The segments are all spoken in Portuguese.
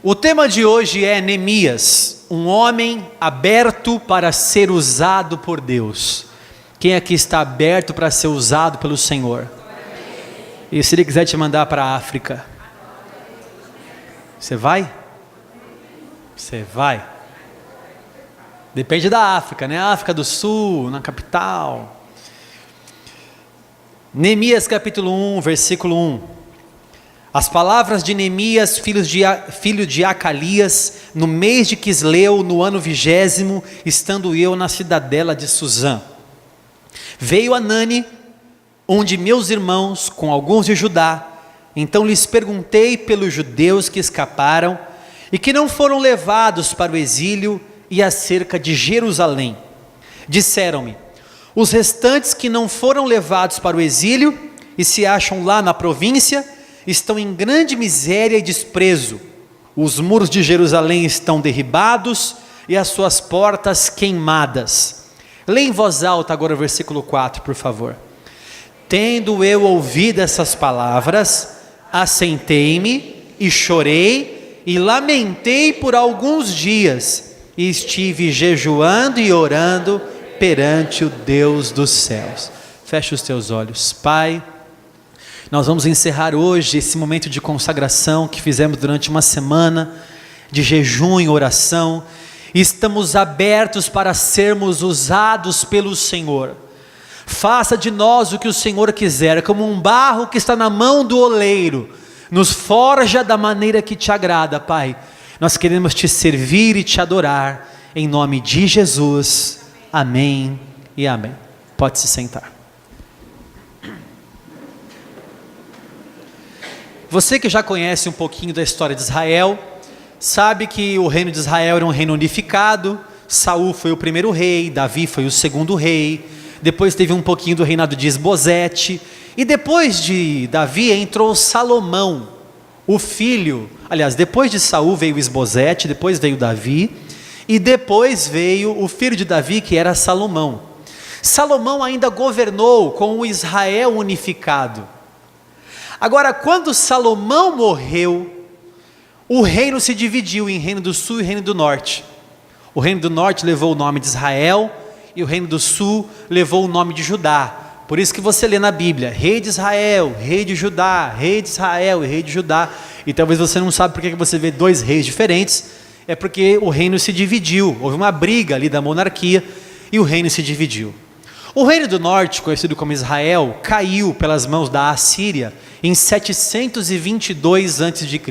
O tema de hoje é Neemias, um homem aberto para ser usado por Deus. Quem aqui está aberto para ser usado pelo Senhor? E se Ele quiser te mandar para a África, você vai? Você vai? Depende da África, né? África do Sul, na capital. Neemias capítulo 1, versículo 1. As palavras de Neemias, filho de Acalias, no mês de Quisleu, no ano 20º, estando eu na cidadela de Suzã. Veio Anani, um de meus irmãos, com alguns de Judá. Então lhes perguntei pelos judeus que escaparam e que não foram levados para o exílio e acerca de Jerusalém. Disseram-me: os restantes que não foram levados para o exílio e se acham lá na província, estão em grande miséria e desprezo. Os muros de Jerusalém estão derribados e as suas portas queimadas. Lê em voz alta agora o versículo 4, por favor. Tendo eu ouvido essas palavras, assentei-me e chorei e lamentei por alguns dias, e estive jejuando e orando perante o Deus dos céus. Feche os teus olhos. Pai, nós vamos encerrar hoje esse momento de consagração que fizemos durante uma semana de jejum e oração, e estamos abertos para sermos usados pelo Senhor. Faça de nós o que o Senhor quiser, como um barro que está na mão do oleiro, nos forja da maneira que te agrada, Pai. Nós queremos te servir e te adorar, em nome de Jesus, amém e amém. Pode se sentar. Você que já conhece um pouquinho da história de Israel, sabe que o reino de Israel era um reino unificado. Saul foi o primeiro rei, Davi foi o segundo rei, depois teve um pouquinho do reinado de Esbozete, e depois de Davi entrou Salomão, o filho, aliás, depois de Saul veio Esbozete, depois veio Davi, e depois veio o filho de Davi, que era Salomão. Salomão ainda governou com o Israel unificado. Agora, quando Salomão morreu, o reino se dividiu em reino do sul e reino do norte. O reino do norte levou o nome de Israel, e o reino do sul levou o nome de Judá. Por isso que você lê na Bíblia, rei de Israel, rei de Judá, rei de Israel e rei de Judá. E talvez você não sabe por que você vê dois reis diferentes. É porque o reino se dividiu, houve uma briga ali da monarquia, e o reino se dividiu. O reino do norte, conhecido como Israel, caiu pelas mãos da Assíria em 722 a.C.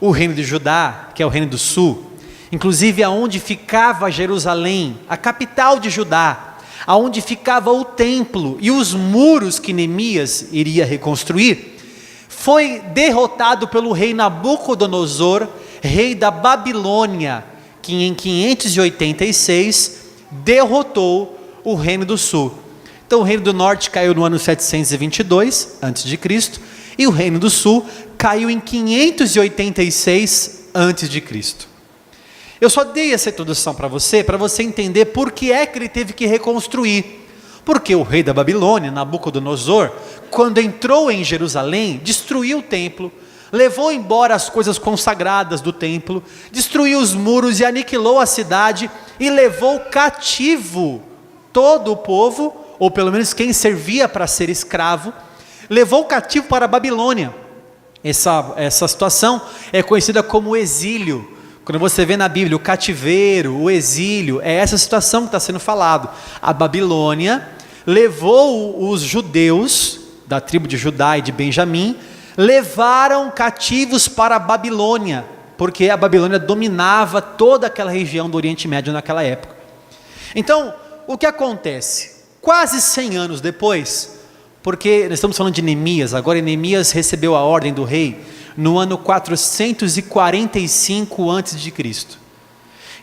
O reino de Judá, que é o reino do sul, inclusive aonde ficava Jerusalém, a capital de Judá, aonde ficava o templo e os muros que Neemias iria reconstruir, foi derrotado pelo rei Nabucodonosor, rei da Babilônia, que em 586 derrotou o reino do sul. Então o reino do norte caiu no ano 722 a.C. e o reino do sul caiu em 586 a.C. Eu só dei essa introdução para você entender por que é que ele teve que reconstruir. Porque o rei da Babilônia, Nabucodonosor, quando entrou em Jerusalém, destruiu o templo, levou embora as coisas consagradas do templo, destruiu os muros e aniquilou a cidade, e levou cativo todo o povo, ou pelo menos quem servia para ser escravo, levou cativo para a Babilônia. Essa situação é conhecida como exílio. Quando você vê na Bíblia o cativeiro, o exílio, é essa situação que está sendo falado. A Babilônia levou os judeus da tribo de Judá e de Benjamim, levaram cativos para a Babilônia, porque a Babilônia dominava toda aquela região do Oriente Médio naquela época. Então, o que acontece? Quase 100 anos depois, porque nós estamos falando de Neemias, agora Neemias recebeu a ordem do rei no ano 445 a.C.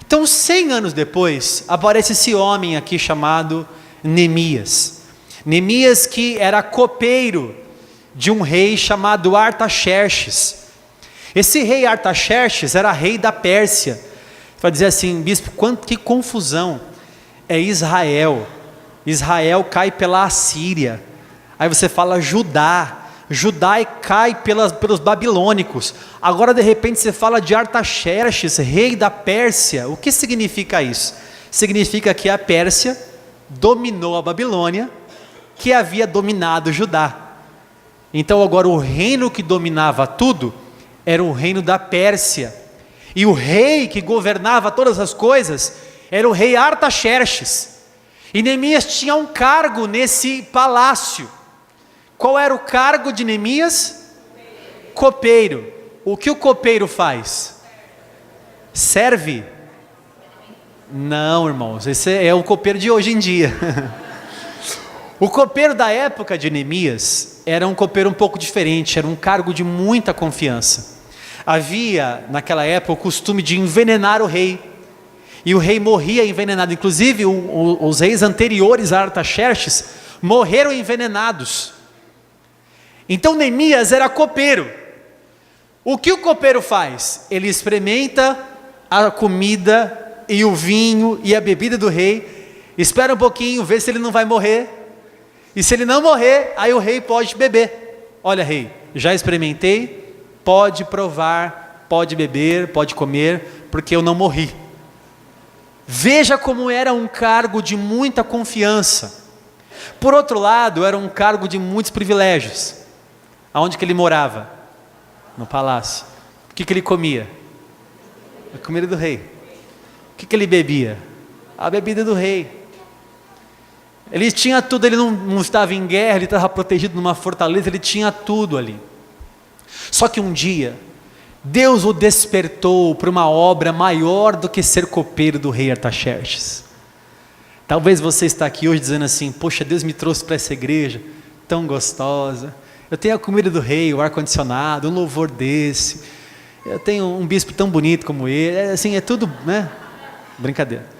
Então 100 anos depois, aparece esse homem aqui chamado Neemias. Neemias, que era copeiro de um rei chamado Artaxerxes. Esse rei Artaxerxes era rei da Pérsia. Você vai dizer assim: bispo, que confusão, é Israel cai pela Assíria, aí você fala Judá, Judá cai pelos babilônicos. Agora de repente você fala de Artaxerxes, rei da Pérsia. O que significa isso? Significa que a Pérsia dominou a Babilônia, que havia dominado Judá. Então agora o reino que dominava tudo era o reino da Pérsia. E o rei que governava todas as coisas era o rei Artaxerxes. E Neemias tinha um cargo nesse palácio. Qual era o cargo de Neemias? Copeiro. O que o copeiro faz? Serve? Não, irmãos, esse é o copeiro de hoje em dia. O copeiro da época de Neemias era um copeiro um pouco diferente, era um cargo de muita confiança. Havia naquela época o costume de envenenar o rei, e o rei morria envenenado. Inclusive os reis anteriores a Artaxerxes morreram envenenados. Então Neemias era copeiro. O que o copeiro faz? Ele experimenta a comida e o vinho e a bebida do rei, espera um pouquinho, vê se ele não vai morrer, e se ele não morrer, aí o rei pode beber. Olha, rei, já experimentei, pode provar, pode beber, pode comer, porque eu não morri. Veja como era um cargo de muita confiança. Por outro lado, era um cargo de muitos privilégios. Aonde que ele morava? No palácio. O que ele comia? A comida do rei. O que ele bebia? A bebida do rei. Ele tinha tudo, ele não estava em guerra, ele estava protegido numa fortaleza, ele tinha tudo ali. Só que um dia, Deus o despertou para uma obra maior do que ser copeiro do rei Artaxerxes. Talvez você está aqui hoje dizendo assim: poxa, Deus me trouxe para essa igreja tão gostosa, eu tenho a comida do rei, o ar-condicionado, um louvor desse, eu tenho um bispo tão bonito como ele, assim, é tudo, né? Brincadeira.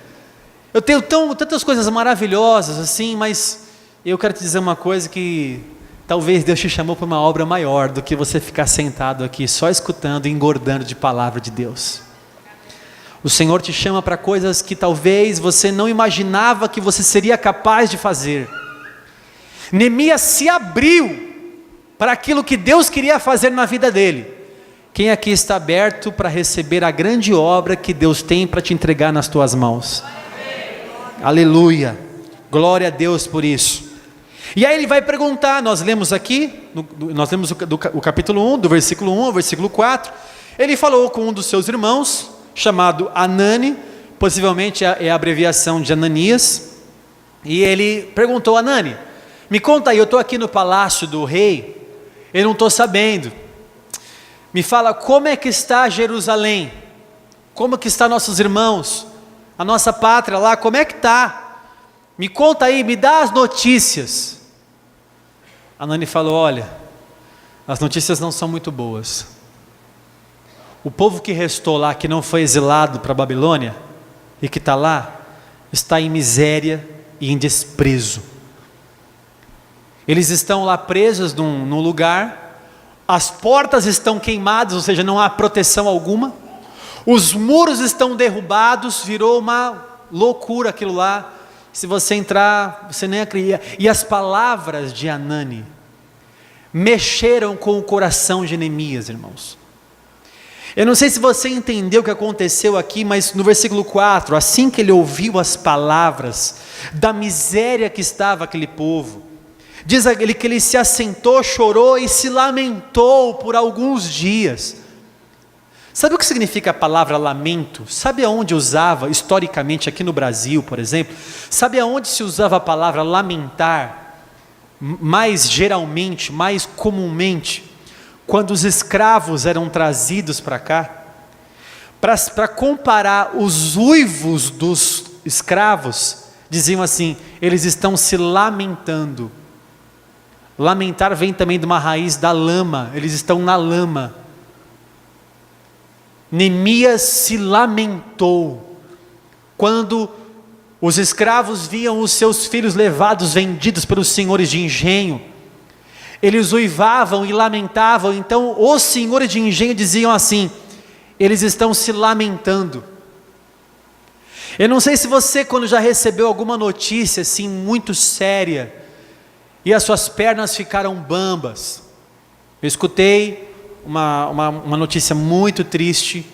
Eu tenho tantas coisas maravilhosas assim, mas eu quero te dizer uma coisa, que talvez Deus te chamou para uma obra maior do que você ficar sentado aqui só escutando e engordando de palavra de Deus. O Senhor te chama para coisas que talvez você não imaginava que você seria capaz de fazer. Neemias se abriu para aquilo que Deus queria fazer na vida dele. Quem aqui está aberto para receber a grande obra que Deus tem para te entregar nas tuas mãos? Aleluia, glória a Deus por isso. E aí ele vai perguntar, nós lemos aqui, nós lemos o capítulo 1, do versículo 1 ao versículo 4, ele falou com um dos seus irmãos, chamado Anani, possivelmente é a abreviação de Ananias, e ele perguntou: Anani, me conta aí, eu estou aqui no palácio do rei, eu não estou sabendo, me fala como é que está Jerusalém, como que estão nossos irmãos, a nossa pátria lá, como é que está? Me conta aí, me dá as notícias. Anani falou: olha, as notícias não são muito boas. O povo que restou lá, que não foi exilado para a Babilônia, e que está lá, está em miséria e em desprezo. Eles estão lá presos num lugar, as portas estão queimadas, ou seja, não há proteção alguma, os muros estão derrubados, virou uma loucura aquilo lá. Se você entrar, você nem acredita. E as palavras de Anani mexeram com o coração de Neemias, irmãos. Eu não sei se você entendeu o que aconteceu aqui, mas no versículo 4, assim que ele ouviu as palavras da miséria que estava aquele povo, diz ele que ele se assentou, chorou e se lamentou por alguns dias. Sabe o que significa a palavra lamento? Sabe aonde usava historicamente aqui no Brasil, por exemplo? Sabe aonde se usava a palavra lamentar mais geralmente, mais comumente? Quando os escravos eram trazidos para cá, para comparar os uivos dos escravos, diziam assim: eles estão se lamentando. Lamentar vem também de uma raiz da lama, eles estão na lama. Neemias se lamentou quando os escravos viam os seus filhos levados, vendidos pelos senhores de engenho. Eles uivavam e lamentavam. Então os senhores de engenho diziam assim: eles estão se lamentando. Eu não sei se você, quando já recebeu alguma notícia assim muito séria, e as suas pernas ficaram bambas, Eu escutei uma notícia muito triste.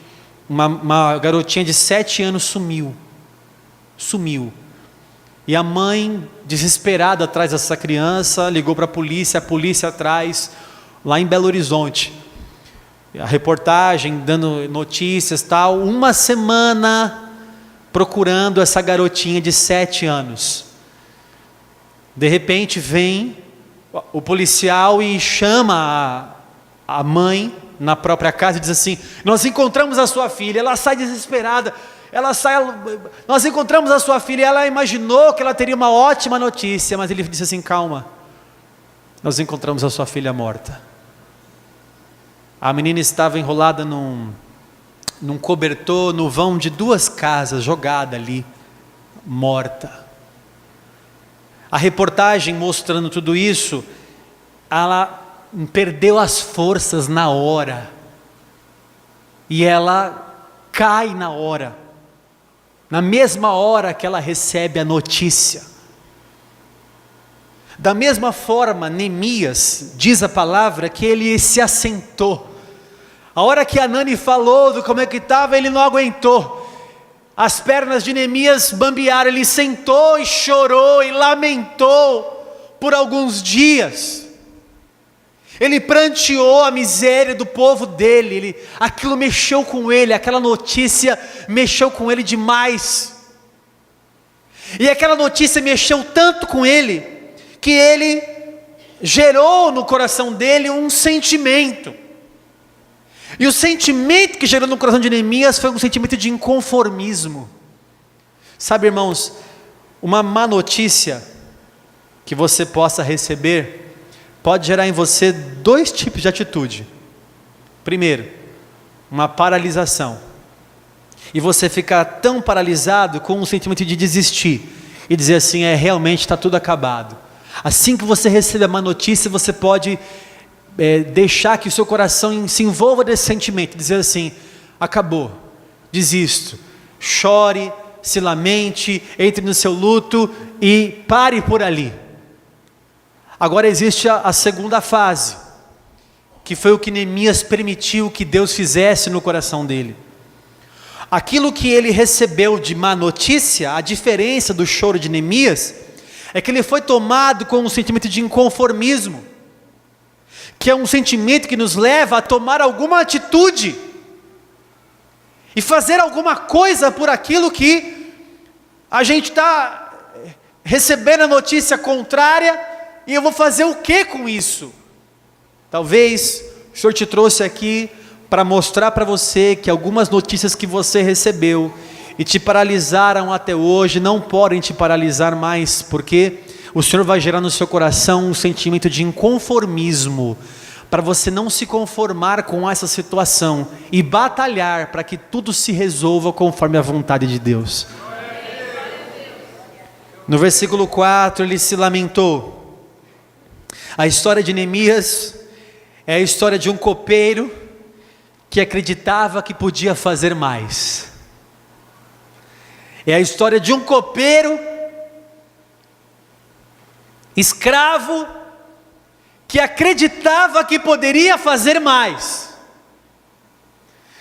Uma garotinha de 7 anos sumiu. E a mãe, desesperada atrás dessa criança, ligou para a polícia atrás, lá em Belo Horizonte. A reportagem, dando notícias, tal. 1 semana procurando essa garotinha de 7 anos. De repente vem o policial e chama a mãe na própria casa e diz assim: nós encontramos a sua filha. Ela sai desesperada. Nós encontramos a sua filha. Ela imaginou que ela teria uma ótima notícia, mas ele disse assim: calma, nós encontramos a sua filha morta. A menina estava enrolada num cobertor, no vão de 2 casas, jogada ali, morta. A reportagem mostrando tudo isso, ela perdeu as forças na hora, e ela cai na hora, na mesma hora que ela recebe a notícia. Da mesma forma, Neemias, diz a palavra, que ele se assentou. A hora que a Nani falou do como é que estava, ele não aguentou. As pernas de Neemias bambearam, ele sentou e chorou e lamentou por alguns dias. Ele pranteou a miséria do povo dele, aquilo mexeu com ele, aquela notícia mexeu com ele demais. E aquela notícia mexeu tanto com ele, que ele gerou no coração dele um sentimento. E o sentimento que gerou no coração de Neemias foi um sentimento de inconformismo. Sabe, irmãos, uma má notícia que você possa receber pode gerar em você 2 tipos de atitude. Primeiro, uma paralisação. E você ficar tão paralisado com um sentimento de desistir e dizer assim: realmente está tudo acabado. Assim que você recebe a má notícia, você pode deixar que o seu coração se envolva desse sentimento, dizer assim: acabou, desisto. Chore, se lamente, entre no seu luto e pare por ali. Agora existe a segunda fase, que foi o que Neemias permitiu que Deus fizesse no coração dele. Aquilo que ele recebeu de má notícia, a diferença do choro de Neemias, é que ele foi tomado com um sentimento de inconformismo, que é um sentimento que nos leva a tomar alguma atitude, e fazer alguma coisa por aquilo que a gente está recebendo a notícia contrária. E eu vou fazer o que com isso? Talvez o Senhor te trouxe aqui para mostrar para você que algumas notícias que você recebeu e te paralisaram até hoje não podem te paralisar mais, porque o Senhor vai gerar no seu coração um sentimento de inconformismo, para você não se conformar com essa situação e batalhar para que tudo se resolva conforme a vontade de Deus. No versículo 4 ele se lamentou. A história de Neemias é a história de um copeiro que acreditava que podia fazer mais. É a história de um copeiro escravo que acreditava que poderia fazer mais,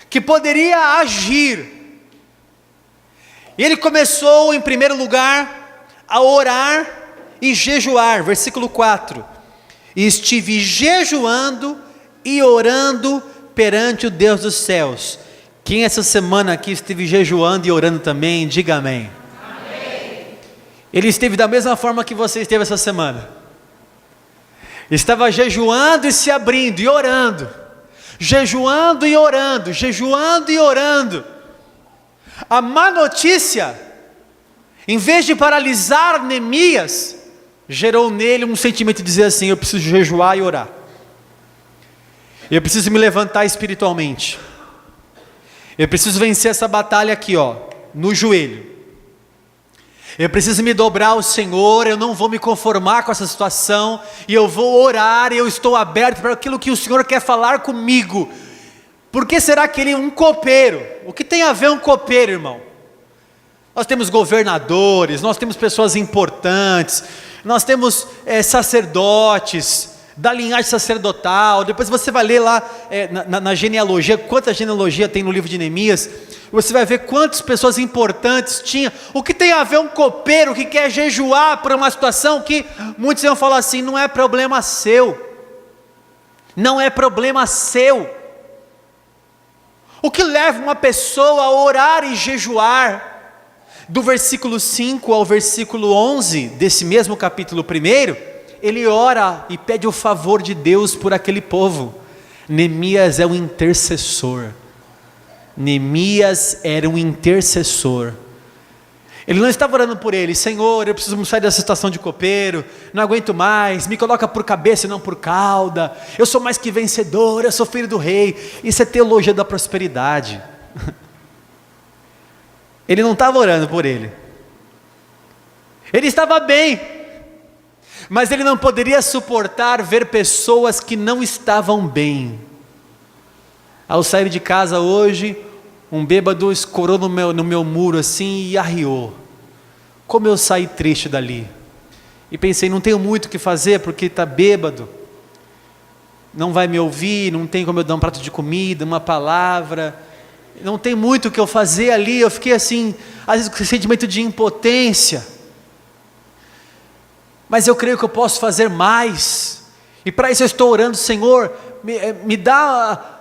que poderia agir. E ele começou, em primeiro lugar, a orar e jejuar. Versículo 4. E estive jejuando e orando perante o Deus dos céus. Quem essa semana aqui esteve jejuando e orando também, diga amém. Amém. Ele esteve da mesma forma que você esteve essa semana. Estava jejuando e se abrindo e orando. Jejuando e orando, jejuando e orando. A má notícia, em vez de paralisar Neemias, gerou nele um sentimento de dizer assim: eu preciso jejuar e orar. Eu preciso me levantar espiritualmente. Eu preciso vencer essa batalha aqui, no joelho. Eu preciso me dobrar ao Senhor, eu não vou me conformar com essa situação, e eu vou orar, e eu estou aberto para aquilo que o Senhor quer falar comigo. Por que será que ele é um copeiro? O que tem a ver um copeiro, irmão? Nós temos governadores, nós temos pessoas importantes, nós temos sacerdotes, da linhagem sacerdotal. Depois você vai ler lá na genealogia, quanta genealogia tem no livro de Neemias, você vai ver quantas pessoas importantes tinha. O que tem a ver um copeiro que quer jejuar por uma situação que muitos iam falar assim, não é problema seu, não é problema seu. O que leva uma pessoa a orar e jejuar? Do versículo 5 ao versículo 11, desse mesmo capítulo 1, ele ora e pede o favor de Deus por aquele povo. Neemias é um intercessor. Neemias era um intercessor. Ele não estava orando por ele, Senhor, eu preciso sair dessa situação de copeiro, não aguento mais, me coloca por cabeça e não por cauda, eu sou mais que vencedor, eu sou filho do rei. Isso é teologia da prosperidade. Ele não estava orando por ele, ele estava bem, mas ele não poderia suportar ver pessoas que não estavam bem. Ao sair de casa hoje, um bêbado escorou no meu muro assim e arriou. Como eu saí triste dali, e pensei, não tenho muito o que fazer, porque está bêbado, não vai me ouvir, não tem como eu dar um prato de comida, uma palavra, não tem muito o que eu fazer ali. Eu fiquei assim, às vezes com esse sentimento de impotência, mas eu creio que eu posso fazer mais, e para isso eu estou orando, Senhor, me dá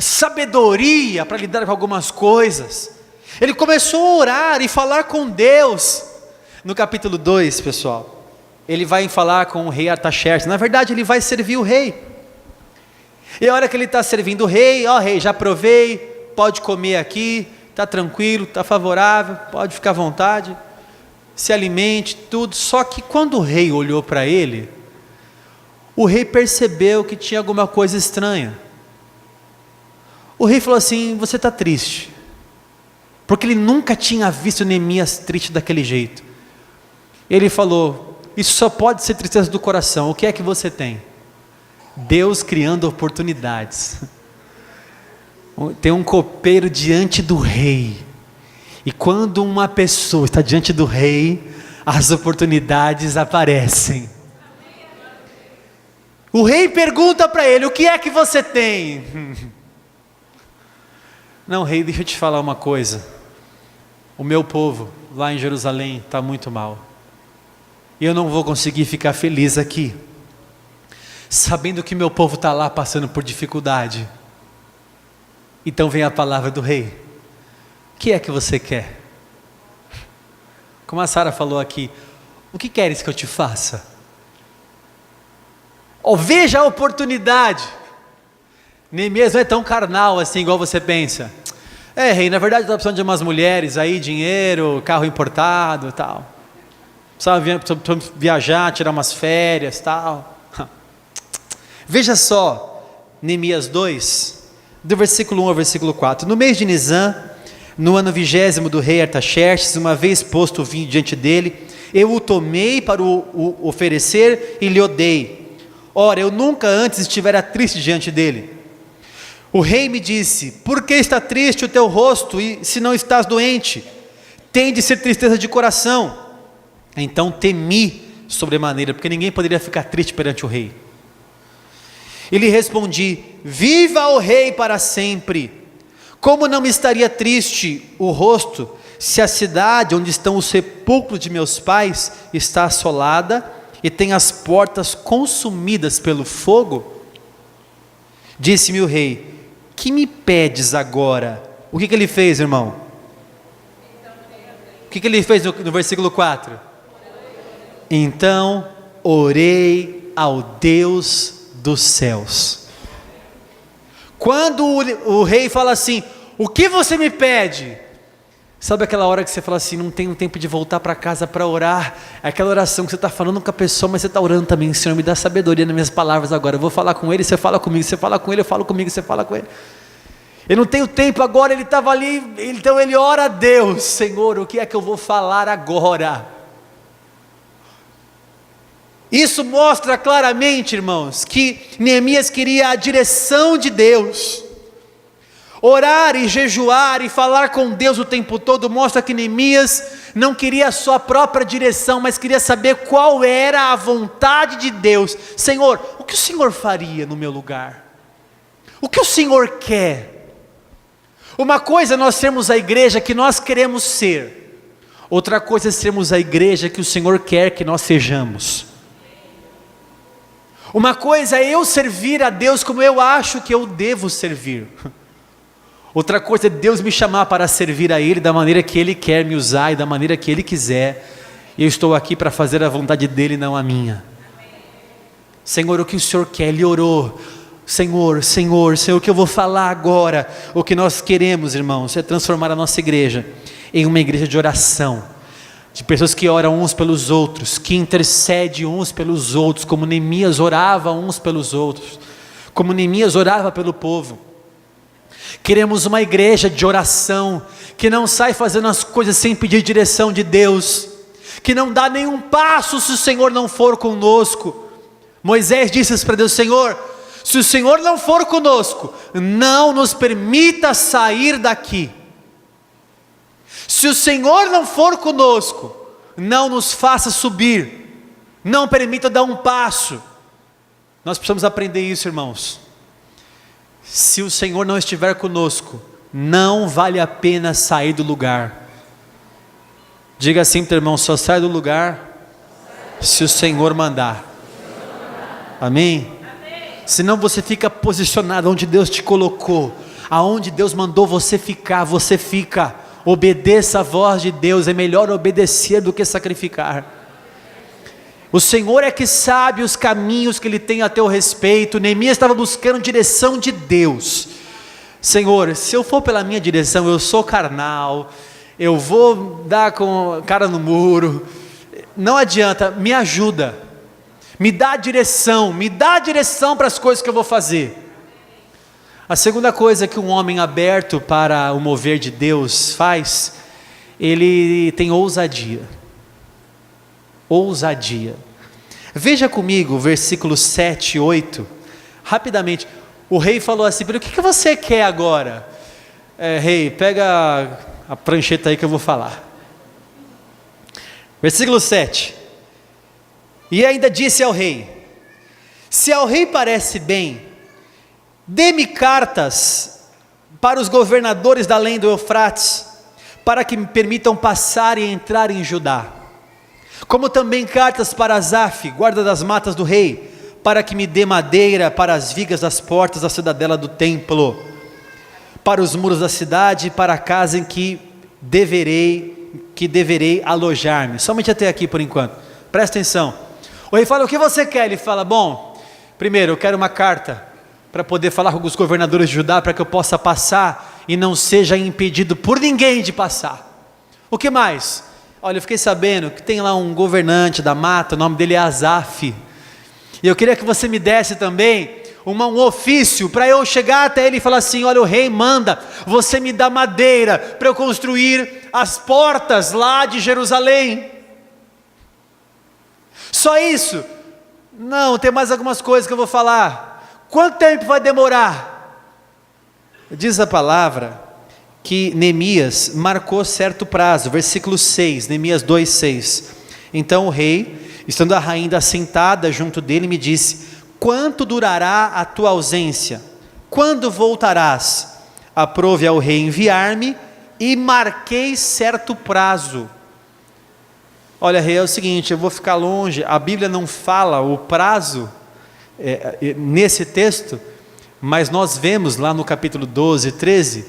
sabedoria para lidar com algumas coisas. Ele começou a orar e falar com Deus. No capítulo 2, pessoal, ele vai falar com o rei Artaxerxes. Na verdade ele vai servir o rei, e a hora que ele está servindo o rei, ó rei, já provei, pode comer aqui, está tranquilo, está favorável, pode ficar à vontade, se alimente, tudo. Só que quando o rei olhou para ele, o rei percebeu que tinha alguma coisa estranha. O rei falou assim, você está triste, porque ele nunca tinha visto Neemias triste daquele jeito. Ele falou, isso só pode ser tristeza do coração, o que é que você tem? Deus criando oportunidades. Tem um copeiro diante do rei, e quando uma pessoa está diante do rei, as oportunidades aparecem. O rei pergunta para ele, o que é que você tem? Não, rei, deixa eu te falar uma coisa, o meu povo lá em Jerusalém está muito mal, e eu não vou conseguir ficar feliz aqui, sabendo que meu povo está lá passando por dificuldade. Então vem a palavra do rei, o que é que você quer? Como a Sara falou aqui, o que queres que eu te faça? Veja a oportunidade. Neemias não é tão carnal assim igual você pensa. Rei, na verdade estou precisando de umas mulheres aí, dinheiro, carro importado e tal, precisava viajar, tirar umas férias tal. Veja só, Neemias 2, do versículo 1 ao versículo 4. No mês de Nisan, no ano 20º do rei Artaxerxes, uma vez posto o vinho diante dele, eu o tomei para o oferecer e lhe o dei. Ora, eu nunca antes estivera triste diante dele. O rei me disse, por que está triste o teu rosto, e se não estás doente? Tem de ser tristeza de coração. Então temi sobremaneira, porque ninguém poderia ficar triste perante o rei. E lhe respondi, viva o rei para sempre. Como não me estaria triste o rosto, se a cidade onde estão os sepulcros de meus pais está assolada, e tem as portas consumidas pelo fogo? Disse-me o rei, que me pedes agora? O que ele fez, irmão? O que ele fez no versículo 4? Então orei ao Deus dos céus. Quando o rei fala assim, o que você me pede? Sabe aquela hora que você fala assim, não tenho tempo de voltar para casa para orar? É aquela oração que você está falando com a pessoa, mas você está orando também, Senhor, me dá sabedoria nas minhas palavras agora, eu vou falar com ele, você fala comigo, você fala com ele, eu falo comigo, você fala com ele. Eu não tenho tempo agora, ele estava ali, então ele ora a Deus, Senhor, o que é que eu vou falar agora? Isso mostra claramente, irmãos, que Neemias queria a direção de Deus. Orar e jejuar e falar com Deus o tempo todo mostra que Neemias não queria a sua própria direção, mas queria saber qual era a vontade de Deus. Senhor, o que o Senhor faria no meu lugar? O que o Senhor quer? Uma coisa é nós sermos a igreja que nós queremos ser, outra coisa é sermos a igreja que o Senhor quer que nós sejamos. Uma coisa é eu servir a Deus como eu acho que eu devo servir, outra coisa é Deus me chamar para servir a Ele da maneira que Ele quer me usar e da maneira que Ele quiser, e eu estou aqui para fazer a vontade dEle, não a minha. Senhor, o que o Senhor quer? Ele orou, Senhor, o que eu vou falar agora? O que nós queremos, irmãos, é transformar a nossa igreja em uma igreja de oração, de pessoas que oram uns pelos outros, que intercedem uns pelos outros, como Neemias orava uns pelos outros, como Neemias orava pelo povo. Queremos uma igreja de oração, que não sai fazendo as coisas sem pedir direção de Deus, que não dá nenhum passo se o Senhor não for conosco. Moisés disse para Deus: Senhor, se o Senhor não for conosco, não nos permita sair daqui. Se o Senhor não for conosco, não nos faça subir, não permita dar um passo. Nós precisamos aprender isso, irmãos. Se o Senhor não estiver conosco, não vale a pena sair do lugar. Diga assim para o irmão: só sai do lugar se o Senhor mandar. Amém? Senão você fica posicionado onde Deus te colocou, aonde Deus mandou você ficar, você fica. Obedeça a voz de Deus, é melhor obedecer do que sacrificar. O Senhor é que sabe os caminhos que Ele tem a teu respeito. Neemias estava buscando direção de Deus. Senhor, se eu for pela minha direção, eu sou carnal, eu vou dar com a cara no muro, não adianta, me ajuda, me dá direção para as coisas que eu vou fazer. A segunda coisa que um homem aberto para o mover de Deus faz, ele tem ousadia. Ousadia. Veja comigo versículos 7 e 8, rapidamente. O rei falou assim: o que você quer agora? Rei, pega a prancheta aí que eu vou falar. Versículo 7. E ainda disse ao rei: se ao rei parece bem, dê-me cartas para os governadores da além do Eufrates, para que me permitam passar e entrar em Judá, como também cartas para Asaf, guarda das matas do rei, para que me dê madeira para as vigas das portas da cidadela do templo, para os muros da cidade, para a casa em que deverei alojar-me. Somente até aqui por enquanto, presta atenção. O rei fala: o que você quer? Ele fala: bom, primeiro eu quero uma carta para poder falar com os governadores de Judá, para que eu possa passar e não seja impedido por ninguém de passar. O que mais? Olha, eu fiquei sabendo que tem lá um governante da mata, o nome dele é Asaf, e eu queria que você me desse também um ofício, para eu chegar até ele e falar assim: olha, o rei manda você me dar madeira, para eu construir as portas lá de Jerusalém. Só isso? Não, tem mais algumas coisas que eu vou falar. Quanto tempo vai demorar? Diz a palavra que Neemias marcou certo prazo, versículo 6, Neemias 2:6. Então o rei, estando a rainha assentada junto dele, me disse: quanto durará a tua ausência? Quando voltarás? Aprove ao rei enviar-me, e marquei certo prazo. Olha, rei, é o seguinte, eu vou ficar longe. A Bíblia não fala o prazo nesse texto, mas nós vemos lá no capítulo 12, 13,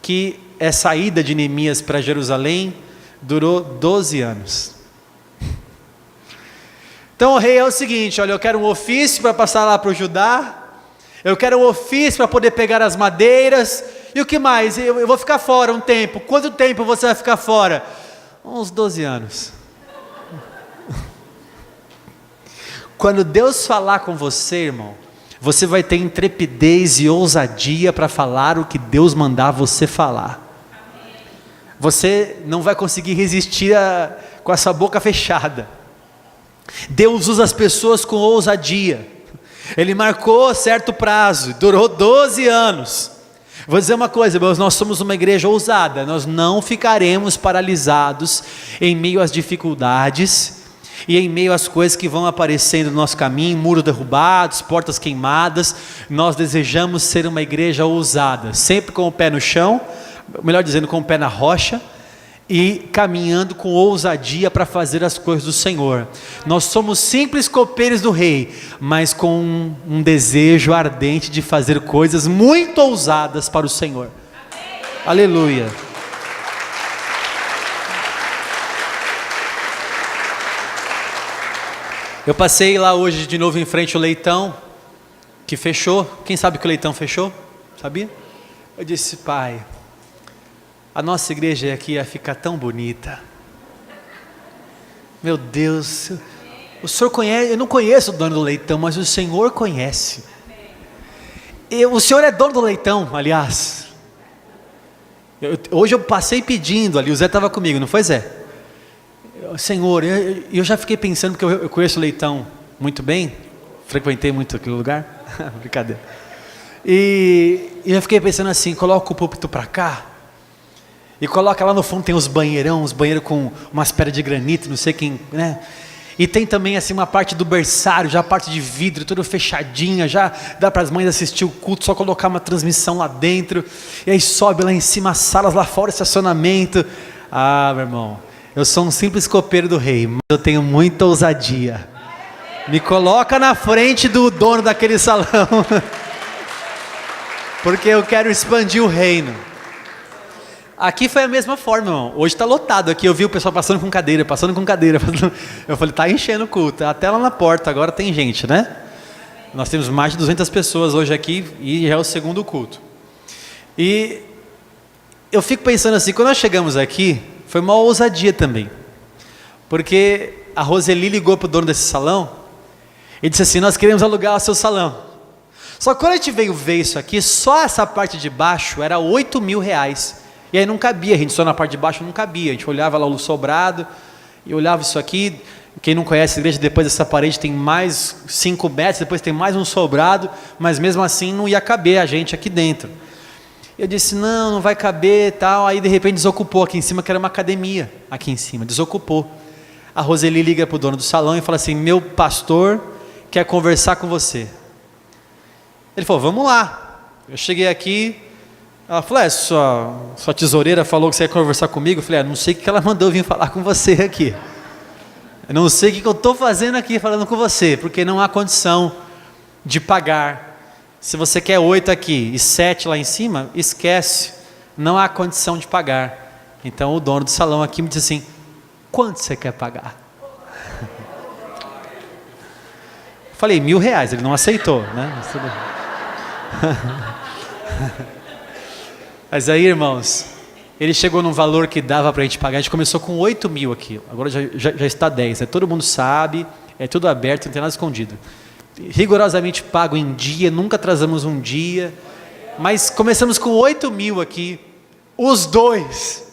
que essa ida de Neemias para Jerusalém durou 12 anos. Então o rei é o seguinte: olha, eu quero um ofício para passar lá para o Judá, eu quero um ofício para poder pegar as madeiras, e o que mais? Eu vou ficar fora um tempo. Quanto tempo você vai ficar fora? Uns 12 anos. Quando Deus falar com você, irmão, você vai ter intrepidez e ousadia para falar o que Deus mandar você falar. Você não vai conseguir resistir com essa boca fechada. Deus usa as pessoas com ousadia. Ele marcou certo prazo, durou 12 anos. Vou dizer uma coisa, irmãos, nós somos uma igreja ousada, nós não ficaremos paralisados em meio às dificuldades e em meio às coisas que vão aparecendo no nosso caminho, muros derrubados, portas queimadas. Nós desejamos ser uma igreja ousada, sempre com o pé no chão, melhor dizendo, com o pé na rocha, e caminhando com ousadia para fazer as coisas do Senhor. Nós somos simples copeiros do Rei, mas com um desejo ardente de fazer coisas muito ousadas para o Senhor. Amém. Aleluia. Eu passei lá hoje de novo em frente ao Leitão, que fechou. Quem sabe que o Leitão fechou? Sabia? Eu disse: Pai, a nossa igreja aqui ia ficar tão bonita. Meu Deus, o Senhor conhece, eu não conheço o dono do Leitão, mas o Senhor conhece. O Senhor é dono do Leitão, aliás. Hoje eu passei pedindo ali, o Zé estava comigo, não foi, Zé? Senhor, eu já fiquei pensando, porque eu conheço o Leitão muito bem, frequentei muito aquele lugar, brincadeira. E eu fiquei pensando assim: coloca o púlpito para cá, e coloca lá no fundo, tem os banheiros com umas pedras de granito, não sei quem, né? E tem também assim uma parte do berçário, já a parte de vidro, tudo fechadinha, já dá para as mães assistir o culto, só colocar uma transmissão lá dentro, e aí sobe lá em cima as salas, lá fora estacionamento. Ah, meu irmão, eu sou um simples copeiro do Rei, mas eu tenho muita ousadia. Me coloca na frente do dono daquele salão, porque eu quero expandir o reino. Aqui foi a mesma forma, irmão. Hoje está lotado aqui, eu vi o pessoal passando com cadeira. Eu falei: está enchendo o culto, até lá na porta, agora tem gente, né? Nós temos mais de 200 pessoas hoje aqui, e já é o segundo culto. E eu fico pensando assim, quando nós chegamos aqui, foi uma ousadia também, porque a Roseli ligou para o dono desse salão, e disse assim: nós queremos alugar o seu salão. Só que quando a gente veio ver isso aqui, só essa parte de baixo era R$8.000, e aí não cabia, a gente só na parte de baixo não cabia. A gente olhava lá o sobrado, e olhava isso aqui. Quem não conhece a igreja, depois dessa parede tem mais 5 metros, depois tem mais um sobrado, mas mesmo assim não ia caber a gente aqui dentro. Eu disse: não vai caber e tal. Aí de repente desocupou aqui em cima, que era uma academia, aqui em cima, desocupou. A Roseli liga para o dono do salão e fala assim: meu pastor quer conversar com você. Ele falou: vamos lá. Eu cheguei aqui, ela falou: sua tesoureira falou que você ia conversar comigo. Eu falei: não sei o que ela mandou vir falar com você aqui. Eu não sei o que eu estou fazendo aqui falando com você, porque não há condição de pagar. Se você quer 8 aqui e 7 lá em cima, esquece, não há condição de pagar. Então o dono do salão aqui me disse assim: quanto você quer pagar? Eu falei: R$1.000, ele não aceitou, né? Mas aí, irmãos, ele chegou num valor que dava para a gente pagar. A gente começou com 8.000 aqui, agora já está 10, todo mundo sabe, é tudo aberto, não tem nada escondido. Rigorosamente pago em dia, nunca atrasamos um dia, mas começamos com 8.000 aqui, os 2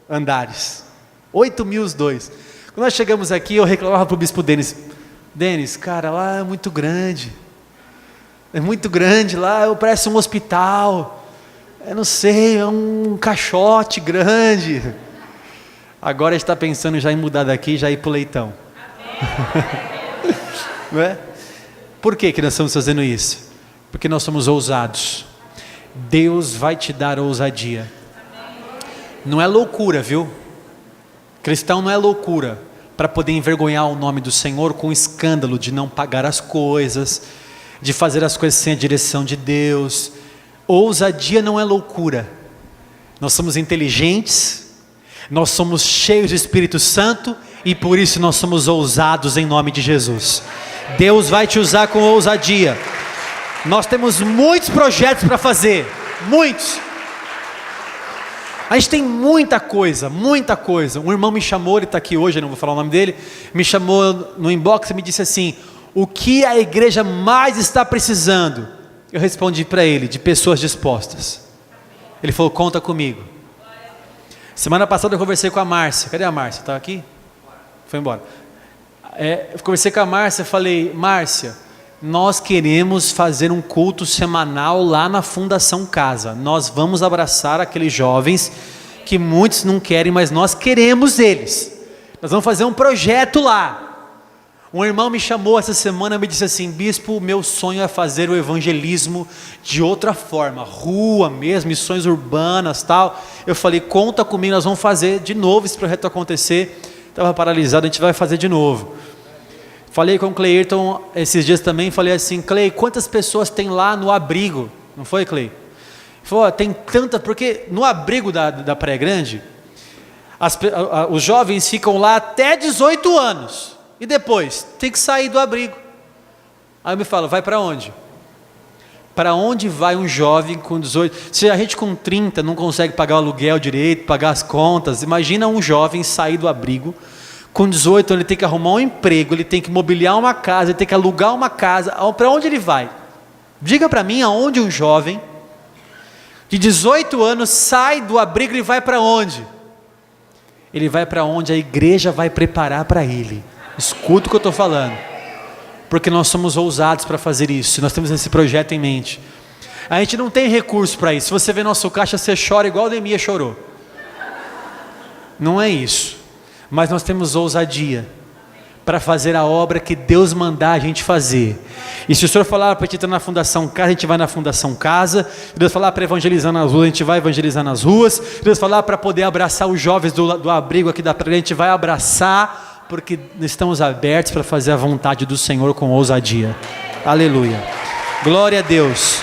andares, 8.000 os 2. Quando nós chegamos aqui, eu reclamava para o bispo Denis, cara, lá é muito grande lá, parece um hospital, eu não sei, é um caixote grande. Agora está pensando já em mudar daqui e já ir para o Leitão. Não é? Por que nós estamos fazendo isso? Porque nós somos ousados. Deus vai te dar ousadia. Não é loucura, viu? Cristão não é loucura para poder envergonhar o nome do Senhor com o escândalo de não pagar as coisas, de fazer as coisas sem a direção de Deus. Ousadia não é loucura. Nós somos inteligentes, nós somos cheios do Espírito Santo, e por isso nós somos ousados em nome de Jesus. Deus vai te usar com ousadia. Nós temos muitos projetos para fazer, muitos. A gente tem muita coisa. Um irmão me chamou, ele está aqui hoje, eu não vou falar o nome dele, me chamou no inbox e me disse assim: o que a igreja mais está precisando? Eu respondi para ele: de pessoas dispostas. Ele falou: conta comigo. Semana passada eu conversei com a Márcia. Cadê a Márcia? Está aqui? Foi embora. Eu conversei com a Márcia, falei: Márcia, nós queremos fazer um culto semanal lá na Fundação Casa. Nós vamos abraçar aqueles jovens que muitos não querem, mas nós queremos eles. Nós vamos fazer um projeto lá. Um irmão me chamou essa semana e me disse assim: bispo, meu sonho é fazer o evangelismo de outra forma, rua mesmo, missões urbanas, tal. Eu falei: conta comigo, nós vamos fazer de novo esse projeto acontecer. Estava paralisado, a gente vai fazer de novo. Falei com o Cleirton esses dias também, falei assim: Clay, quantas pessoas tem lá no abrigo? Não foi, Clay? Ele falou: tem tanta, porque no abrigo da Praia Grande, os jovens ficam lá até 18 anos. E depois, tem que sair do abrigo. Aí eu me falo: vai para onde? Para onde vai um jovem com 18? Se a gente com 30 não consegue pagar o aluguel direito, pagar as contas, imagina um jovem sair do abrigo, com 18 ele tem que arrumar um emprego, ele tem que mobiliar uma casa, ele tem que alugar uma casa. Para onde ele vai? Diga para mim, aonde um jovem de 18 anos sai do abrigo e vai para onde? Ele vai para onde a igreja vai preparar para ele. Escuta o que eu estou falando, porque nós somos ousados para fazer isso, nós temos esse projeto em mente. A gente não tem recurso para isso. Se você vê nosso caixa, você chora igual o Neemias chorou. Não é isso, mas nós temos ousadia para fazer a obra que Deus mandar a gente fazer. E se o Senhor falar para a gente entrar na Fundação Casa, a gente vai na Fundação Casa. Se Deus falar para evangelizar nas ruas, a gente vai evangelizar nas ruas. Se Deus falar para poder abraçar os jovens do abrigo aqui da praia, a gente vai abraçar, porque estamos abertos para fazer a vontade do Senhor com ousadia. Aleluia, glória a Deus.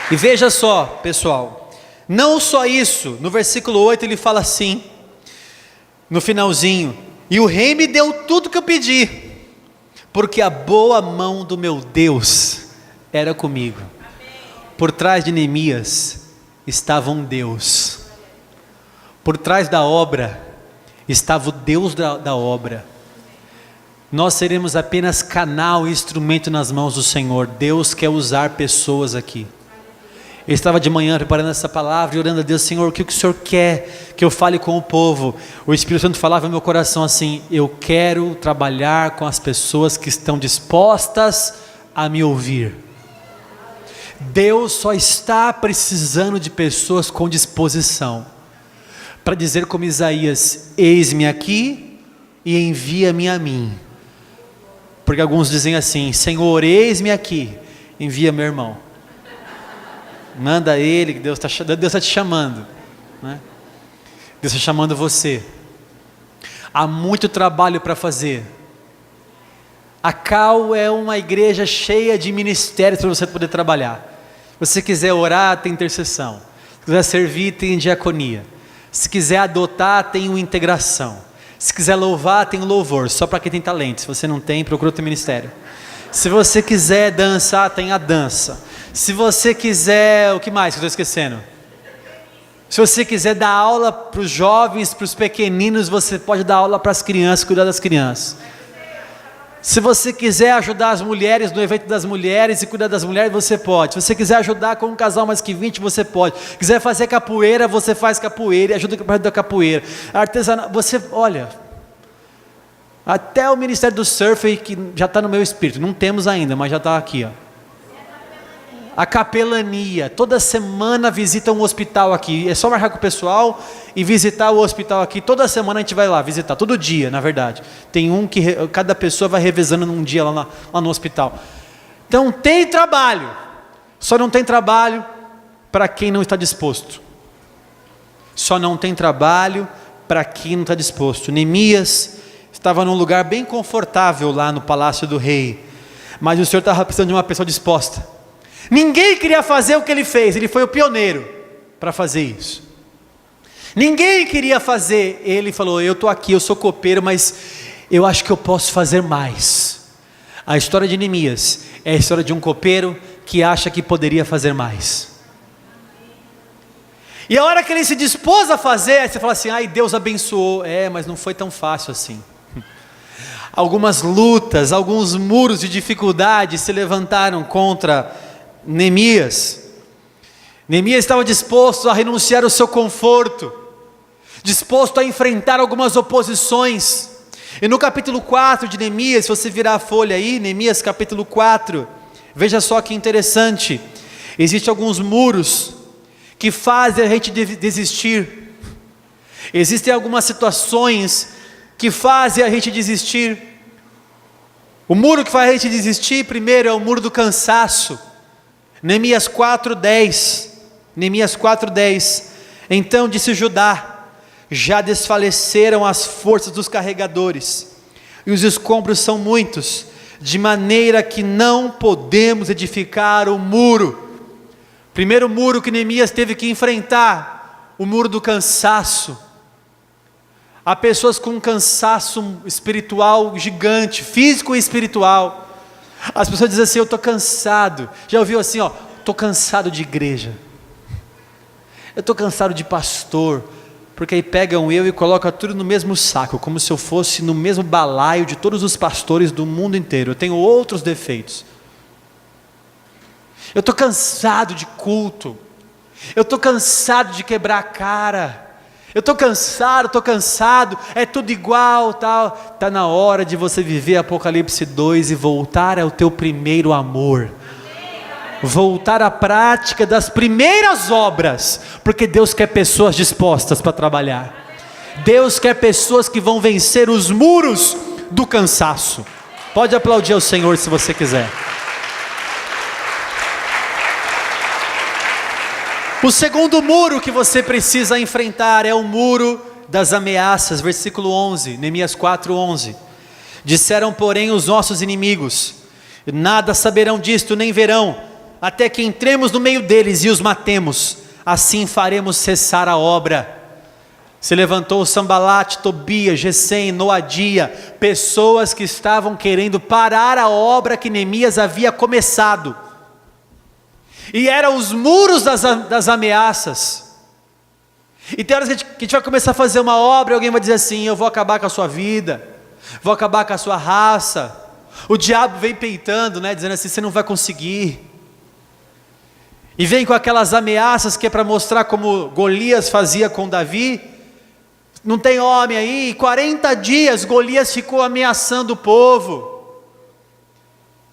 E veja só, pessoal, não só isso, no versículo 8 ele fala assim, no finalzinho: e o rei me deu tudo que eu pedi, porque a boa mão do meu Deus era comigo. Por trás de Neemias estava um Deus. Por trás da obra estava o Deus da obra. Nós seremos apenas canal e instrumento nas mãos do Senhor. Deus quer usar pessoas aqui. Eu estava de manhã preparando essa palavra e orando a Deus: Senhor, o que o Senhor quer que eu fale com o povo? O Espírito Santo falava no meu coração assim: eu quero trabalhar com as pessoas que estão dispostas a me ouvir. Deus só está precisando de pessoas com disposição, para dizer como Isaías: eis-me aqui e envia-me a mim. Porque alguns dizem assim: Senhor, eis-me aqui, envia meu irmão, manda ele, que Deus está te chamando, né? Deus está chamando você. Há muito trabalho para fazer. A Cal é uma igreja cheia de ministérios para você poder trabalhar. Se você quiser orar, tem intercessão. Se quiser servir, tem diaconia. Se quiser adotar, tem uma integração. Se quiser louvar, tem louvor, só para quem tem talento. Se você não tem, procura outro ministério. Se você quiser dançar, tem a dança. Se você quiser, o que mais que eu estou esquecendo? Se você quiser dar aula para os jovens, para os pequeninos, você pode dar aula para as crianças, cuidar das crianças. Se você quiser ajudar as mulheres no evento das mulheres e cuidar das mulheres, você pode. Se você quiser ajudar com um casal mais que 20, você pode. Se quiser fazer capoeira, você faz capoeira e ajuda para da capoeira. Artesanato, você, olha, até o Ministério do Surf, que já está no meu espírito, não temos ainda, mas já está aqui, ó. A capelania, toda semana visita um hospital aqui, é só marcar com o pessoal e visitar o hospital aqui. Toda semana a gente vai lá visitar, todo dia na verdade, tem um que cada pessoa vai revezando num dia lá no hospital. Então tem trabalho, só não tem trabalho para quem não está disposto. Só não tem trabalho para quem não está disposto. Neemias estava num lugar bem confortável lá no palácio do rei, mas o Senhor estava precisando de uma pessoa disposta. Ninguém queria fazer o que ele fez, ele foi o pioneiro para fazer isso. Ninguém queria fazer, ele falou: eu estou aqui, eu sou copeiro, mas eu acho que eu posso fazer mais. A história de Neemias é a história de um copeiro que acha que poderia fazer mais. E a hora que ele se dispôs a fazer, você fala assim: ai, Deus abençoou. Mas não foi tão fácil assim. Algumas lutas, alguns muros de dificuldade se levantaram contra Neemias. Neemias estava disposto a renunciar ao seu conforto, disposto a enfrentar algumas oposições, E no capítulo 4 de Neemias, se você virar a folha aí, Neemias capítulo 4, veja só que interessante, existem alguns muros que fazem a gente desistir, existem algumas situações que fazem a gente desistir. O muro que faz a gente desistir, primeiro, é o muro do cansaço. Neemias 4:10, Neemias 4:10, então disse Judá: já desfaleceram as forças dos carregadores, e os escombros são muitos, de maneira que não podemos edificar o muro. Primeiro muro que Neemias teve que enfrentar, o muro do cansaço. Há pessoas com um cansaço espiritual gigante, físico e espiritual. As pessoas dizem assim: eu estou cansado. Já ouviu assim, estou cansado de igreja, eu estou cansado de pastor. Porque aí pegam eu e colocam tudo no mesmo saco, como se eu fosse no mesmo balaio de todos os pastores do mundo inteiro. Eu tenho outros defeitos. Eu estou cansado de culto, eu estou cansado de quebrar a cara, eu estou cansado, é tudo igual, tal. Está na hora de você viver Apocalipse 2 e voltar ao teu primeiro amor, voltar à prática das primeiras obras, porque Deus quer pessoas dispostas para trabalhar. Deus quer pessoas que vão vencer os muros do cansaço. Pode aplaudir ao Senhor se você quiser. O segundo muro que você precisa enfrentar é o muro das ameaças, versículo 11, Neemias 4:11. Disseram, porém, os nossos inimigos: nada saberão disto, nem verão, até que entremos no meio deles e os matemos, assim faremos cessar a obra. Se levantou Sambalate, Tobias, Gesem, Noadia, pessoas que estavam querendo parar a obra que Neemias havia começado, e eram os muros das ameaças. E tem horas que a gente vai começar a fazer uma obra e alguém vai dizer assim: eu vou acabar com a sua vida, vou acabar com a sua raça. O diabo vem peitando, dizendo assim: você não vai conseguir. E vem com aquelas ameaças que é para mostrar como Golias fazia com Davi. Não tem homem aí, 40 dias Golias ficou ameaçando o povo.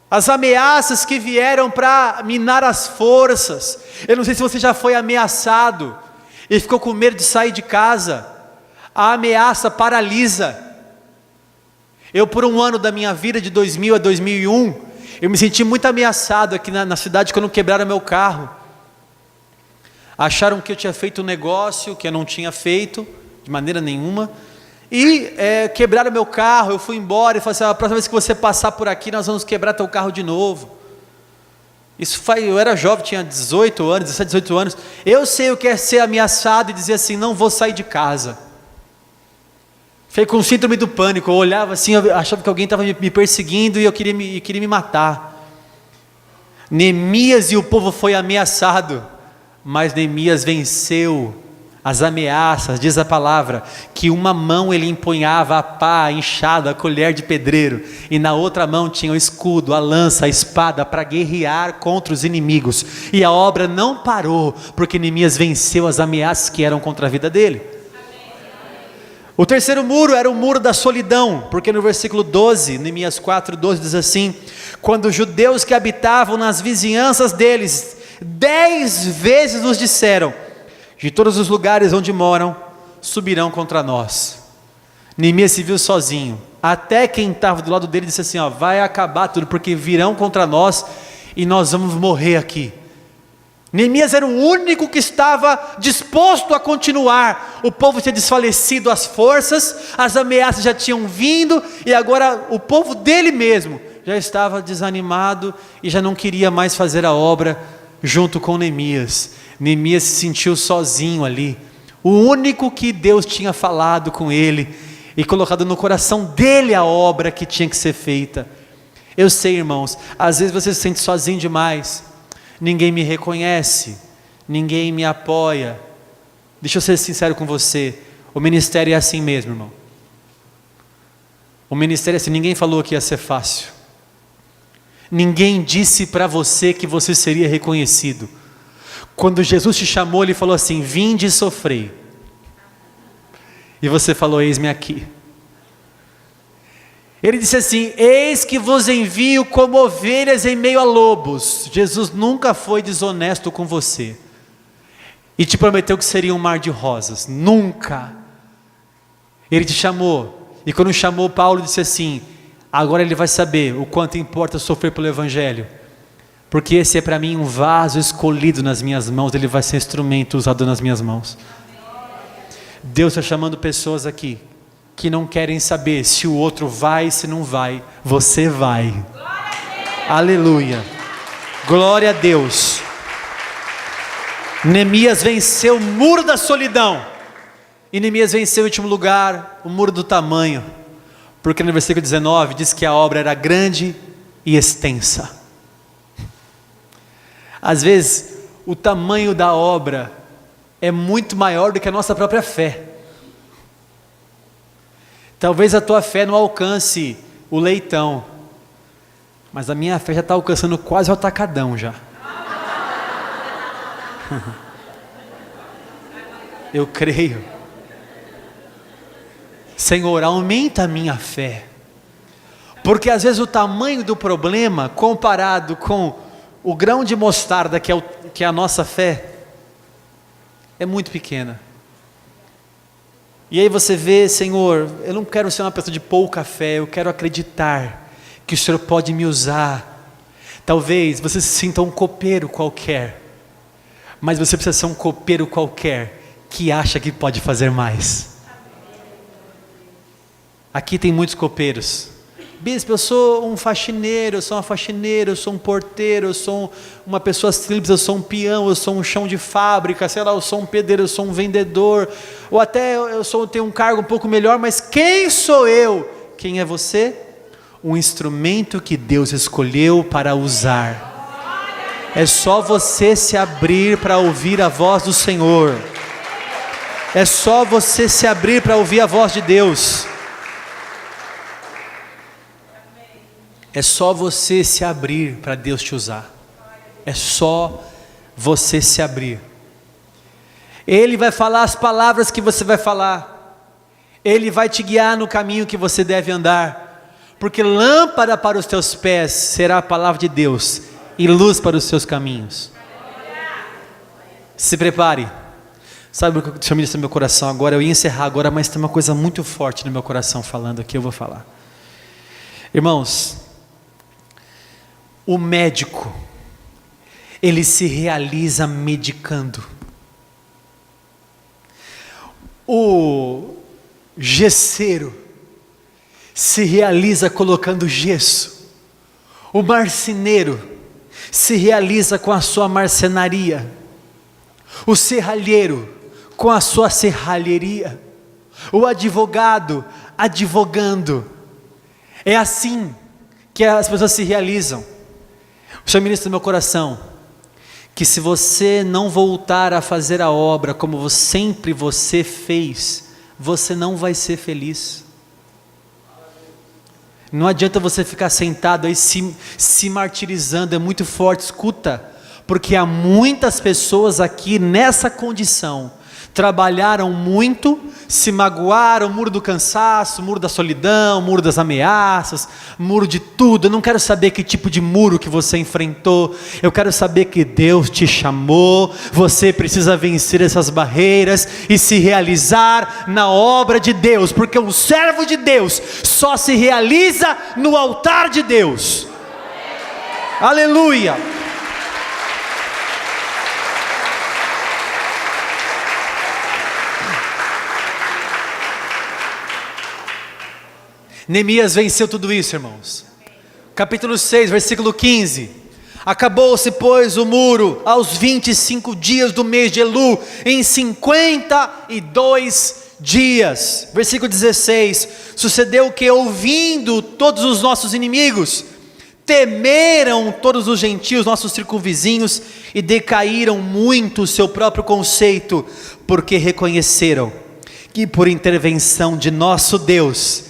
As ameaças que vieram para minar as forças. Eu não sei se você já foi ameaçado e ficou com medo de sair de casa. A ameaça paralisa. Eu, por um ano da minha vida, de 2000 a 2001, eu me senti muito ameaçado aqui na cidade quando quebraram meu carro. Acharam que eu tinha feito um negócio que eu não tinha feito de maneira nenhuma, e quebraram meu carro. Eu fui embora e falei assim: a próxima vez que você passar por aqui, nós vamos quebrar teu carro de novo. Eu era jovem, tinha 18 anos, 17, 18 anos. Eu sei o que é ser ameaçado e dizer assim: não vou sair de casa. Fiquei com síndrome do pânico. Eu olhava assim, eu achava que alguém estava me perseguindo e eu queria me matar. Neemias e o povo foi ameaçado, mas Neemias venceu as ameaças. Diz a palavra que uma mão ele empunhava a pá, a enxada, a colher de pedreiro, e na outra mão tinha o escudo, a lança, a espada, para guerrear contra os inimigos. E a obra não parou, porque Neemias venceu as ameaças que eram contra a vida dele. O terceiro muro era o muro da solidão, porque no versículo 12, Neemias 4:12 diz assim: quando os judeus que habitavam nas vizinhanças deles 10 vezes nos disseram: de todos os lugares onde moram, subirão contra nós. Neemias se viu sozinho, até quem estava do lado dele disse assim: vai acabar tudo, porque virão contra nós e nós vamos morrer aqui. Neemias era o único que estava disposto a continuar. O povo tinha desfalecido as forças, as ameaças já tinham vindo, e agora o povo dele mesmo já estava desanimado e já não queria mais fazer a obra junto com Neemias. Neemias se sentiu sozinho ali, o único que Deus tinha falado com ele e colocado no coração dele a obra que tinha que ser feita. Eu sei, irmãos, às vezes você se sente sozinho demais, ninguém me reconhece, ninguém me apoia. Deixa eu ser sincero com você, o ministério é assim mesmo, irmão. O ministério é assim, ninguém falou que ia ser fácil, ninguém disse para você que você seria reconhecido. Quando Jesus te chamou, Ele falou assim: vinde e sofrei. E você falou: eis-me aqui. Ele disse assim: eis que vos envio como ovelhas em meio a lobos. Jesus nunca foi desonesto com você e te prometeu que seria um mar de rosas, nunca. Ele te chamou, e quando chamou, Paulo disse assim: agora ele vai saber o quanto importa sofrer pelo Evangelho, porque esse é para mim um vaso escolhido nas minhas mãos, ele vai ser instrumento usado nas minhas mãos. Deus está chamando pessoas aqui que não querem saber se o outro vai, se não vai. Você vai. Aleluia. Glória a Deus. Neemias venceu o muro da solidão. E Neemias venceu em último lugar o muro do tamanho, porque no versículo 19 diz que a obra era grande e extensa. Às vezes o tamanho da obra é muito maior do que a nossa própria fé. Talvez a tua fé não alcance o leitão, mas a minha fé já está alcançando quase o atacadão já. Eu creio. Senhor, aumenta a minha fé, porque às vezes o tamanho do problema comparado com o grão de mostarda que é a nossa fé é muito pequena. E aí você vê: Senhor, eu não quero ser uma pessoa de pouca fé, eu quero acreditar que o Senhor pode me usar. Talvez você se sinta um copeiro qualquer, mas você precisa ser um copeiro qualquer que acha que pode fazer mais. Aqui tem muitos copeiros. Bispo, eu sou um faxineiro, eu sou uma faxineira, eu sou um porteiro, eu sou uma pessoa simples, eu sou um peão, eu sou um chão de fábrica, sei lá, eu sou um pedreiro, eu sou um vendedor, ou até tenho um cargo um pouco melhor, mas quem sou eu? Quem é você? Um instrumento que Deus escolheu para usar. É só você se abrir para ouvir a voz do Senhor. É só você se abrir para ouvir a voz de Deus. É só você se abrir para Deus te usar. É só você se abrir. Ele vai falar as palavras que você vai falar. Ele vai te guiar no caminho que você deve andar. Porque lâmpada para os teus pés será a palavra de Deus e luz para os seus caminhos. Se prepare. Sabe o que eu chamei isso no meu coração agora? Eu ia encerrar agora, mas tem uma coisa muito forte no meu coração falando aqui, eu vou falar. Irmãos, o médico, ele se realiza medicando. O gesseiro se realiza colocando gesso. O marceneiro se realiza com a sua marcenaria. O serralheiro com a sua serralheria. O advogado advogando. É assim que as pessoas se realizam. O Senhor ministra no meu coração que se você não voltar a fazer a obra como sempre você fez, você não vai ser feliz. Não adianta você ficar sentado aí se martirizando, é muito forte, escuta, porque há muitas pessoas aqui nessa condição, trabalharam muito, se magoaram, muro do cansaço, muro da solidão, muro das ameaças, muro de tudo. Eu não quero saber que tipo de muro que você enfrentou, eu quero saber que Deus te chamou, você precisa vencer essas barreiras e se realizar na obra de Deus, porque um servo de Deus só se realiza no altar de Deus. Aleluia! Neemias venceu tudo isso, irmãos. Capítulo 6, versículo 15. Acabou-se, pois, o muro aos 25 dias do mês de Elu, em 52 dias. Versículo 16. Sucedeu que, ouvindo todos os nossos inimigos, temeram todos os gentios, nossos circunvizinhos, e decaíram muito o seu próprio conceito, porque reconheceram que por intervenção de nosso Deus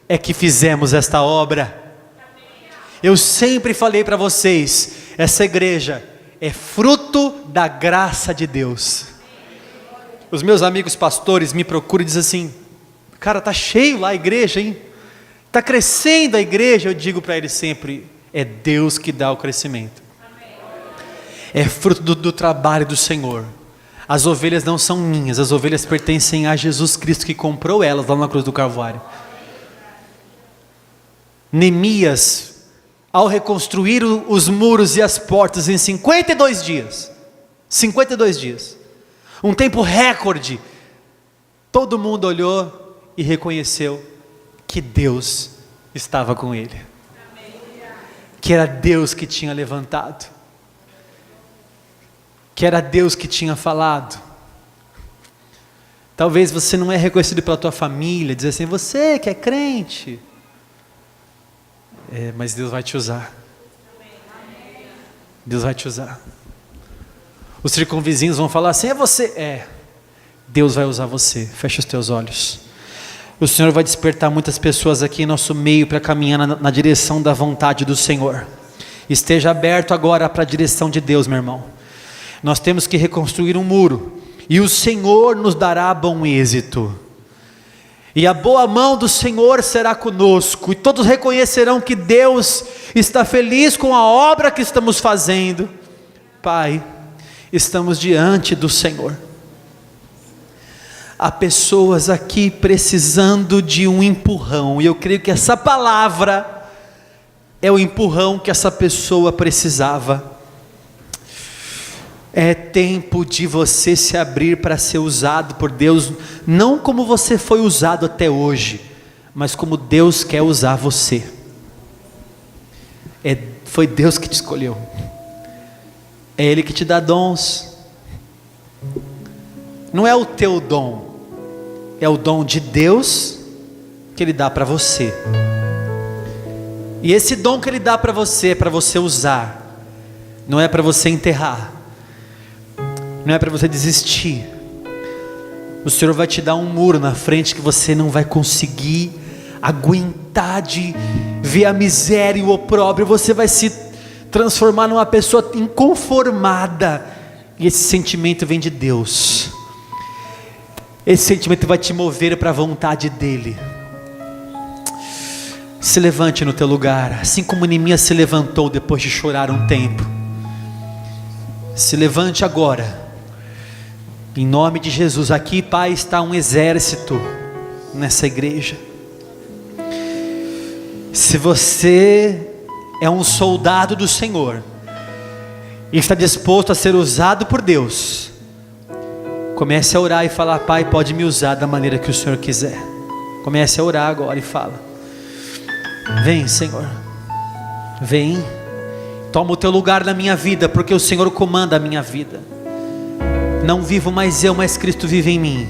é que fizemos esta obra. Eu sempre falei para vocês, essa igreja é fruto da graça de Deus. Os meus amigos pastores me procuram e dizem assim: cara, tá cheio lá a igreja, hein? Está crescendo a igreja, eu digo para ele sempre, é Deus que dá o crescimento. É fruto do trabalho do Senhor. As ovelhas não são minhas, as ovelhas pertencem a Jesus Cristo que comprou elas lá na cruz do Calvário. Neemias, ao reconstruir os muros e as portas em 52 dias, um tempo recorde, todo mundo olhou e reconheceu que Deus estava com ele, que era Deus que tinha levantado, que era Deus que tinha falado. Talvez você não é reconhecido pela tua família, dizer assim, você que é crente, mas Deus vai te usar. Deus vai te usar. Os circunvizinhos vão falar assim, é você, Deus vai usar você. Fecha os teus olhos. O Senhor vai despertar muitas pessoas aqui em nosso meio para caminhar na direção da vontade do Senhor. Esteja aberto agora para a direção de Deus, meu irmão. Nós temos que reconstruir um muro, e o Senhor nos dará bom êxito, e a boa mão do Senhor será conosco, e todos reconhecerão que Deus está feliz com a obra que estamos fazendo. Pai, estamos diante do Senhor. Há pessoas aqui precisando de um empurrão, e eu creio que essa palavra é o empurrão que essa pessoa precisava. É tempo de você se abrir para ser usado por Deus, não como você foi usado até hoje, mas como Deus quer usar você. Foi Deus que te escolheu, é Ele que te dá dons, não é o teu dom, é o dom de Deus que Ele dá para você, e esse dom que Ele dá para você é para você usar, não é para você enterrar, não é para você desistir. O Senhor vai te dar um muro na frente que você não vai conseguir aguentar de ver a miséria e o opróbrio. Você vai se transformar numa pessoa inconformada, e esse sentimento vem de Deus. Esse sentimento vai te mover para a vontade dEle. Se levante no teu lugar, assim como Neemias se levantou depois de chorar um tempo. Se levante agora. Em nome de Jesus, aqui, Pai, está um exército nessa igreja. Se você é um soldado do Senhor e está disposto a ser usado por Deus, comece a orar e falar, Pai, pode me usar da maneira que o Senhor quiser. Comece a orar agora e fala, vem, Senhor, vem, toma o teu lugar na minha vida, porque o Senhor comanda a minha vida. Não vivo mais eu, mas Cristo vive em mim.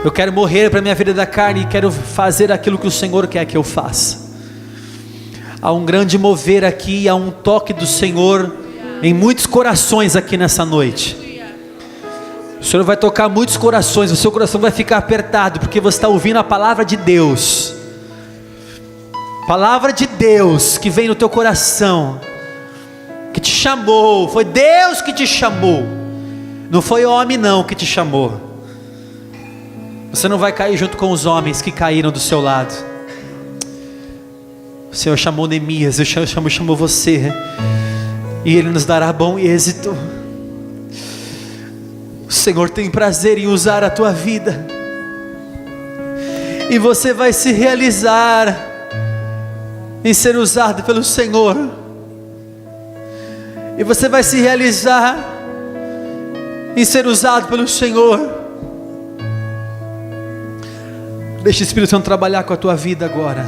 Eu quero morrer para a minha vida da carne e quero fazer aquilo que o Senhor quer que eu faça. Há um grande mover aqui, há um toque do Senhor em muitos corações aqui nessa noite. O Senhor vai tocar muitos corações, o seu coração vai ficar apertado, porque você está ouvindo a palavra de Deus. Palavra de Deus que vem no teu coração, que te chamou, foi Deus que te chamou. Não foi homem não que te chamou. Você não vai cair junto com os homens que caíram do seu lado. O Senhor chamou Neemias, o Senhor chamou você, e Ele nos dará bom êxito. O Senhor tem prazer em usar a tua vida, e você vai se realizar em ser usado pelo Senhor, e você vai se realizar em ser usado pelo Senhor. Deixa o Espírito Santo trabalhar com a tua vida agora.